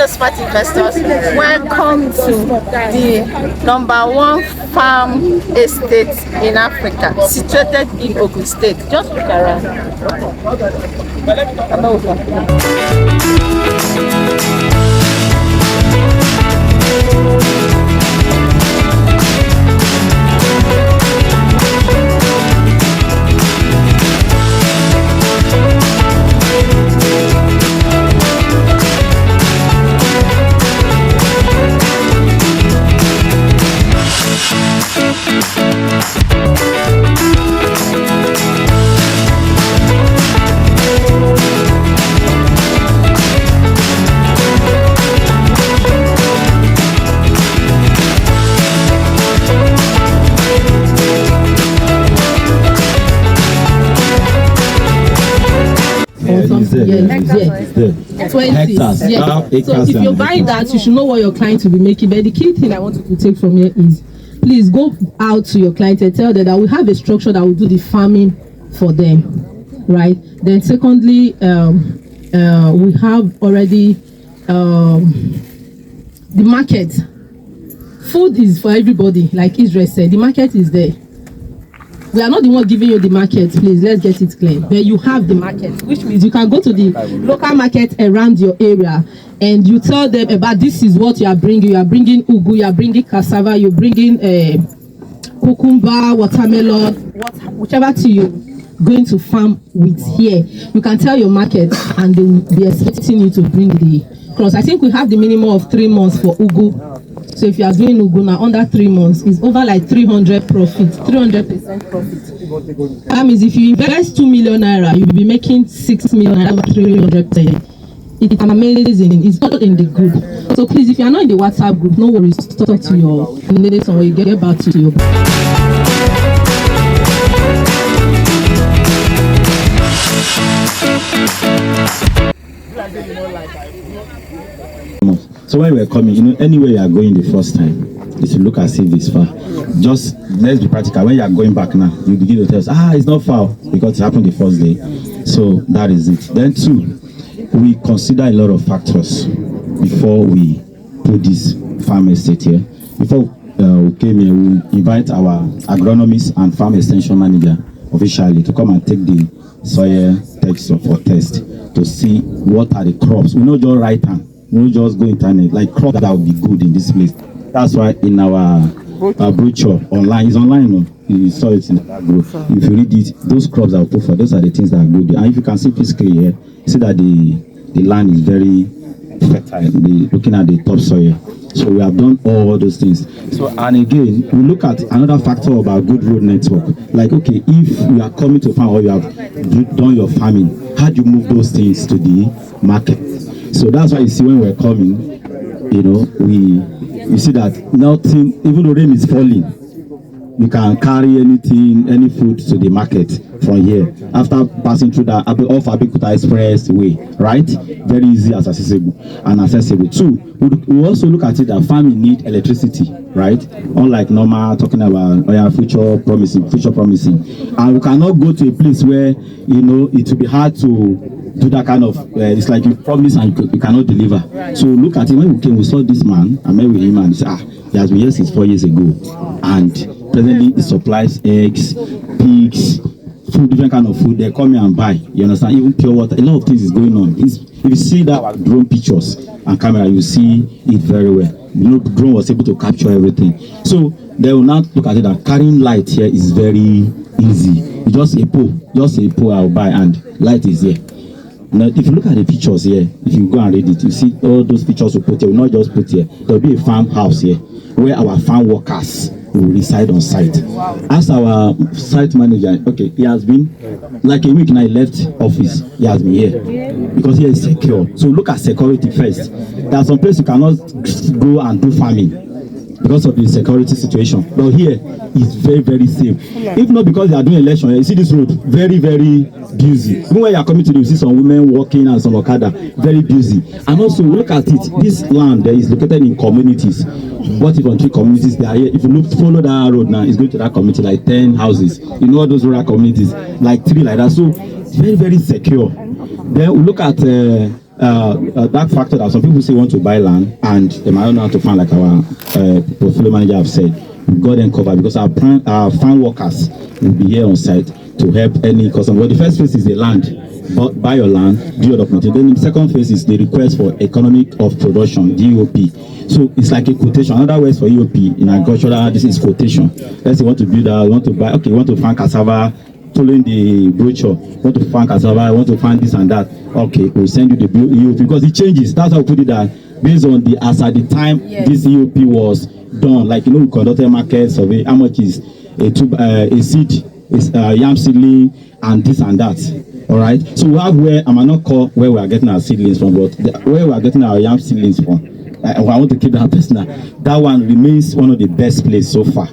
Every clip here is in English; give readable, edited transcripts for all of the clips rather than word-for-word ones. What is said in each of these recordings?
Hello, smart investors. Welcome to the #1 farm estate in Africa, situated in Ogun State. Just look around. Yeah. 20. Hectares. Yeah. So if you're buying that, you should know what your client will be making. But the key thing I want you to take from here is, please go out to your client and tell them that we have a structure that will do the farming for them, right? Then secondly, we have already the market. Food is for everybody, like Israel said. The market is there. We are not the one giving you the market, please. Let's get it clear. But you have the market, which means you can go to the local market around your area and you tell them about this is what you are bringing. You are bringing ugu, you are bringing cassava, you're bringing cucumber, watermelon, whichever thing you're going to farm with here. You can tell your market and they will be expecting you to bring the crops. I think we have the minimum of 3 months for ugu. So if you are doing ugu now under 3 months, it's over like 300% profit. That means if you invest 2 million naira, you will be making 6 million naira, 300%. It's amazing. It's not in the group. So please, if you are not in the WhatsApp group, no worries. Talk to your ladies or you get back to your. So when we're coming, anywhere you are going the first time, it should look as if it's far. Just let's be practical. When you are going back now, you begin to tell us, it's not far because it happened the first day. So that is it. Then 2, we consider a lot of factors before we put this farm estate here. Before we came here, we invite our agronomist and farm extension manager officially to come and take the soil test to see what are the crops. We not just write them. We don't just go internet, like crop that will be good in this place. That's why in our brochure online, it's online, you saw it in that group. If you read it, those crops that we put for, those are the things that are good. And if you can see physically here, you see that the land is very fertile, looking at the topsoil. So we have done all those things. So, and again, we look at another factor about good road network. Like, okay, if you are coming to farm or you have done your farming, how do you move those things to the market? So that's why you see when we're coming, you see that nothing, even though rain is falling, you can carry anything, any food to the market from here after passing through the off Abeokuta Expressway, right? Very easy, accessible and accessible. 2, we also look at it that farming need electricity, right? Unlike normal talking about future promising, and we cannot go to a place where it will be hard to do that kind of it's like you promise and you cannot deliver. Right. So look at it. When we came, we saw this man. I met with him and he said, he has been here since 4 years ago, and presently he supplies eggs, pigs, food, different kind of food. They come here and buy. You understand? Even pure water. A lot of things is going on. If you see that drone pictures and camera, you see it very well. Drone was able to capture everything. So they will not look at it that carrying light here is very easy. It's just a pole I'll buy and light is here. Now, if you look at the pictures here, if you go and read it, you see all those pictures we put here. We not just put here. There will be a farmhouse here where our farm workers will reside on site. As our site manager, okay, he has been like a week now. He left office. He has been here because here is secure. So look at security first. There are some places you cannot go and do farming because of the security situation. But here is very, very safe. If not because they are doing election, you see this road very, very busy. Even when you are coming to you see some women walking and some okada, very busy. And also look at it. This land is located in communities. What if on 3 communities they are here? If you follow that road now, it's going to that community like 10 houses. You know all those rural communities, like 3 like that. So very, very secure. Then we look at that factor that some people say want to buy land and they might not know how to find, like our portfolio manager have said. We got them covered because our farm workers will be here on site to help any customer. Well, the first phase is the land. Buy your land, do your documentation. Then the second phase is the request for economic of production, DOP. So it's like a quotation. Another word for EOP in agricultural, this is quotation. Let's say you want to build a, want to buy, okay, you want to find cassava, following the brochure, want to find cassava, want to find this and that. Okay, we'll send you the EOP because it changes. That's how we put it down. Based on the, as at the time this EOP was done, like, you know, we conducted market survey, how much is a seed, yam seedling, and this and that. All right. So we have where I might not call where we are getting our seedlings from, but where we are getting our yam seedlings from. I want to keep that personal. That one remains one of the best places so far.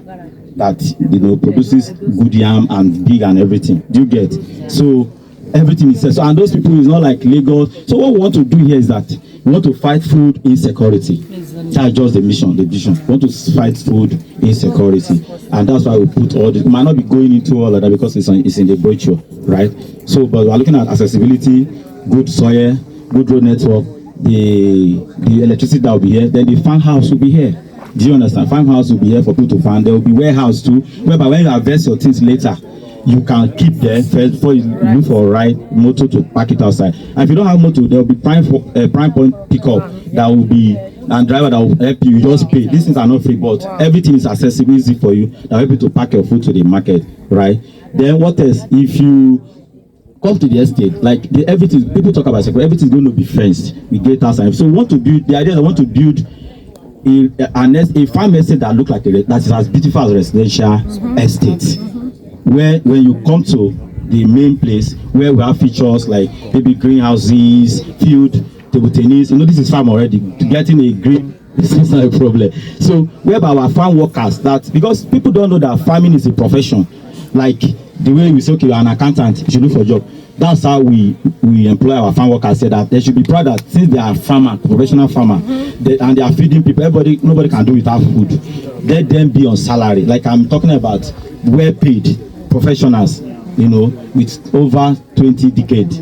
That, you know, produces good yam and big and everything. Do you get? So everything is so, and those people is not like Lagos. So what we want to do here is that we want to fight food insecurity. That's just the mission, the vision. We want to fight food insecurity, and that's why we put all this. We might not be going into all of that because it's in the brochure, right? So, but we are looking at accessibility, good soil, good road network, the electricity that will be here, then the farmhouse will be here. Do you understand? Farmhouse will be here for people to farm. There will be warehouse too, whereby when you harvest your things later, you can keep there first before you look for a right motor to park it outside. And if you don't have motor, there will be PrymePoint pickup that will be, and driver that will help you. You just pay. These things are not free, but everything is accessible, easy for you. That will help you to pack your food to the market, right? Then what else? If you come to the estate, like everything, people talk about security, everything is going to be fenced with gates outside. So we want to build, the idea is I want to build a farm estate that look like that is as beautiful as a residential estate. Where when you come to the main place where we have features like maybe greenhouses, field, table tennis, you know, this is farm already. Getting a green, this is not a problem. So whereby our farm workers, that because people don't know that farming is a profession, like the way we say, okay, you're an accountant, you should look for a job. That's how we employ our farm workers. Say that they should be proud that since they are farmer, professional farmer, and they are feeding people, nobody can do without food. Let them be on salary. Like I'm talking about well-paid professionals, you know, with over 20 decades,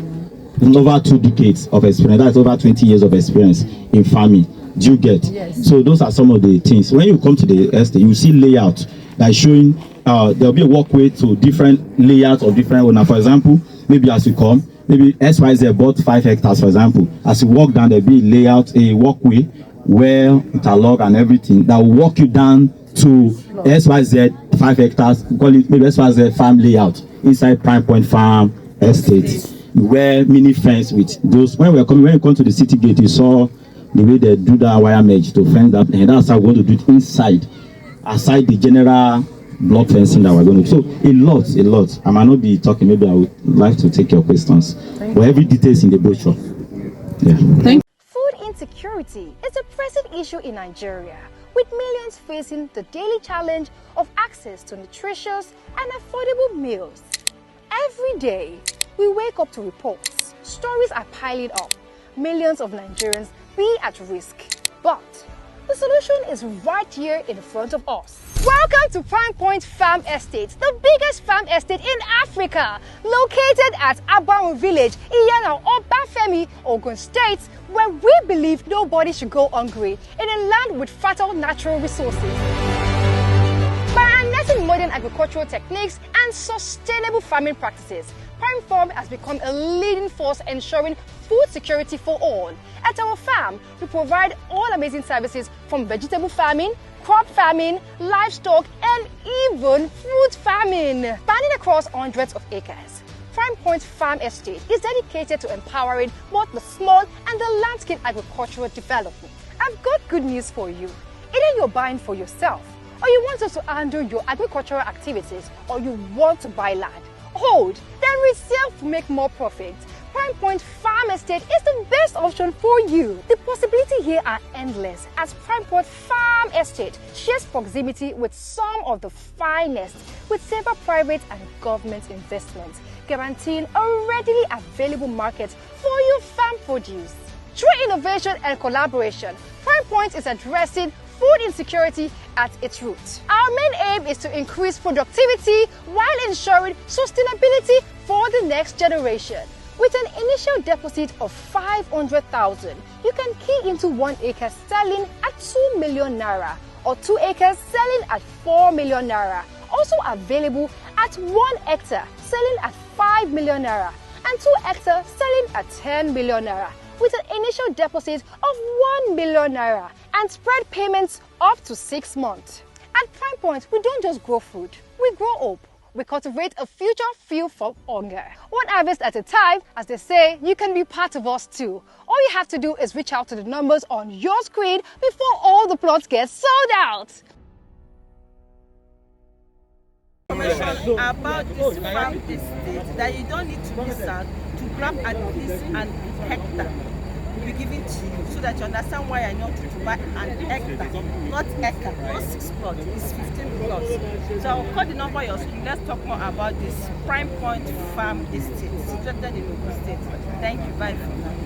over 2 decades of experience. That's over 20 years of experience in farming. Do you get? Yes. So those are some of the things. When you come to the estate, you see layout that is showing. There'll be a walkway to different layouts of different owners. For example, maybe as you come, maybe XYZ bought 5 hectares, for example. As you walk down, there'll be a layout, a walkway, well interlock and everything that will walk you down to XYZ 5 hectares, call it maybe XYZ farm layout inside PrymePoint Farm Estate, where mini fence with those. When you come to the city gate, you saw the way they do that wire mesh to fence that, and that's how we're going to do it inside, aside the general block fencing that we're going to do. So a lot. I might not be talking. Maybe I would like to take your questions. But every detail is in the brochure. Yeah. Thank you. Food insecurity is a pressing issue in Nigeria, with millions facing the daily challenge of access to nutritious and affordable meals. Every day, we wake up to reports. Stories are piling up. Millions of Nigerians be at risk. But the solution is right here in front of us. Welcome to PrymePoint Farm Estate, the biggest farm estate in Africa, located at Agborun village, Iyana, Obafemi, Ogun State, where we believe nobody should go hungry in a land with fertile natural resources. By harnessing modern agricultural techniques and sustainable farming practices, Prime Farm has become a leading force ensuring food security for all. At our farm, we provide all amazing services from vegetable farming, crop farming, livestock, and even fruit farming, spanning across hundreds of acres. PrymePoint Farm Estate is dedicated to empowering both the small and the landscape agricultural development. I've got good news for you. Either you're buying for yourself, or you want us to handle your agricultural activities, or you want to buy land. Hold, then resell to make more profit. PrymePoint Farm Estate is the best option for you. The possibilities here are endless, as PrymePoint Farm Estate shares proximity with some of the finest, with several private and government investments, guaranteeing a readily available market for your farm produce. Through innovation and collaboration, PrymePoint is addressing food insecurity at its roots. Our main aim is to increase productivity while ensuring sustainability for the next generation. With an initial deposit of 500,000, you can key into 1 acre selling at 2 million naira or 2 acres selling at 4 million naira. Also available at 1 hectare selling at 5 million naira and 2 hectares selling at 10 million naira with an initial deposit of 1 million naira and spread payments up to 6 months. At PrymePoint, we don't just grow food, we grow hope. We cultivate a future free from hunger. One harvest at a time, as they say, you can be part of us too. All you have to do is reach out to the numbers on your screen before all the plots get sold out. Information about this farm estate that you don't need to miss out to grab at least an hectare will be given to you so that you understand why I know to buy an hectare, not acre, not 6 plots, it's 15 plots. So I'll call the number on your screen. Let's talk more about this PrymePoint Farm Estate situated in Ogun State. Thank you. Bye for now.